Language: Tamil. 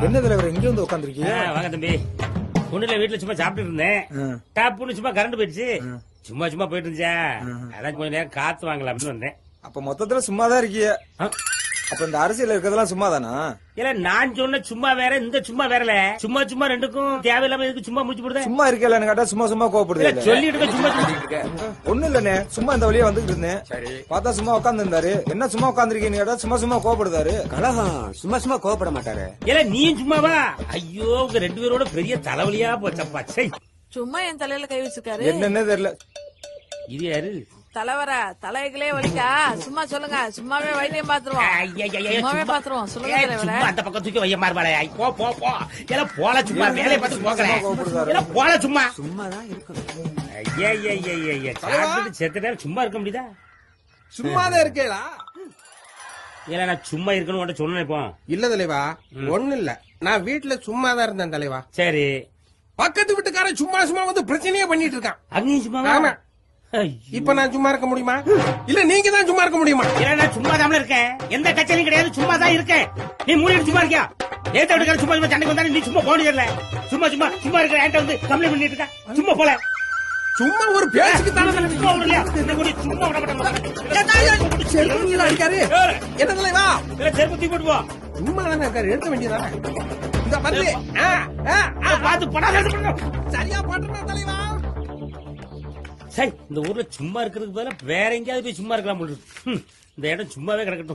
என்ன தலைவர் இங்க வந்து உட்காந்துருக்கீங்க? வாங்க தம்பி. ஒண்ணுல வீட்டுல சும்மா சாப்பிட்டு இருந்தேன். டாப்னு சும்மா கரண்ட் போயிடுச்சு. சும்மா சும்மா போயிட்டு இருந்துச்சா, அதான் கொஞ்ச நேரம் காத்து வாங்கலாம் அப்படின்னு வந்தேன். அப்ப மொத்தத்துல சும்மாதான் இருக்கீங்க. அப்ப இந்த அரசியல் இருக்கிறதெல்லாம் சும்மாதானா? இல்ல நான் சொன்ன சும்மா வேற, இந்த சும்மா வேறல. சும்மா சும்மா ரெண்டுக்கும் தேவையில்லாம இதுக்கு சும்மா முடிச்சு போடுதேன். சும்மா இருக்கலன்னு கேட்டா சும்மா சும்மா கோவப்படுது. சொல்லிட்டு சும்மா ஒண்ணு இல்லண்ணே, சும்மா இந்த வழியா வந்துட்டு இருந்தேன். பார்த்தா சும்மா உட்கார்ந்து இருந்தாரு. என்ன சும்மா உட்காந்துருக்கீங்கன்னு கேட்டா சும்மா சும்மா கோவப்படுதாரு. கலகம் சும்மா சும்மா கோவப்பட மாட்டாரு. இல்ல நீ சும்மாவா? ஐயோ உங்க ரெண்டு பேரோட பெரிய தலைவலியா போச்சப்பா. சும்மா என் தலையில கை வச்சிருக்காரு. என்னன்னே தெரியல. இது யாரு? தலைவர தலைகளே வலிக்கா? சும்மா சொல்லுங்க, சும்மாவே வைத்தியம் பாத்துருவோம். சொல்லுங்க தலைவர. அந்த பக்கம் தூக்கி வைய மாறுபாளே. போ போ போ. எல்லாம் போல சும்மா வேலையை பார்த்து போகிறேன். எல்லாம் போல சும்மா சும்மாதான் இருக்கணும். செத்த நேரம் சும்மா இருக்க முடியுதா? சும்மாதான் இருக்கேடா. இல்ல நான் சும்மா இருக்கணும் சொன்னேன். இப்போ இல்ல தலைவா, ஒண்ணு இல்ல, நான் வீட்டுல சும்மாதான் இருந்தேன் தலைவா. சரி, பக்கத்து வீட்டுக்காரன் சும்மா சும்மா வந்து பிரச்சனையே பண்ணிட்டு இருக்கான். அங்கேயும் சும்மா? ஆமா. இப்ப நான் சும்மா இருக்க முடியுமா? இல்ல நீங்க தான் சும்மா இருக்க முடியுமா? இல்ல நான் சும்மா தான் இருக்கேன். எந்த கட்சியிலும் கிடையாது, சும்மா தான் இருக்கேன். நீ மூணு சும்மா இருக்கியா? ஏத்த விட்டுக்கார சும்மா சும்மா சண்டைக்கு வந்தாலும் நீ சும்மா போனீங்கல்ல. சும்மா சும்மா சும்மா இருக்கிற என்கிட்ட வந்து கம்ப்ளைண்ட் பண்ணிட்டு இருக்க. சும்மா போல. சும்மா ஒரு பேச்சுக்கு தானே சும்மா விடலையா? சும்மா விட அடிக்காரு. என்ன தலைவா? செருப்பு தூக்கி போட்டு போ. சும்மா தானே இருக்காரு, எடுக்க வேண்டியதானே. இந்த வந்து பார்த்து படாத சரியா போட்டுனா தலைவா. சரி, இந்த ஊர்ல சும்மா இருக்கிறதுக்கு பதிலா வேற எங்கேயாவது போய் சும்மா இருக்கலாம். இந்த இடம் சும்மாவே கிடக்கட்டும்.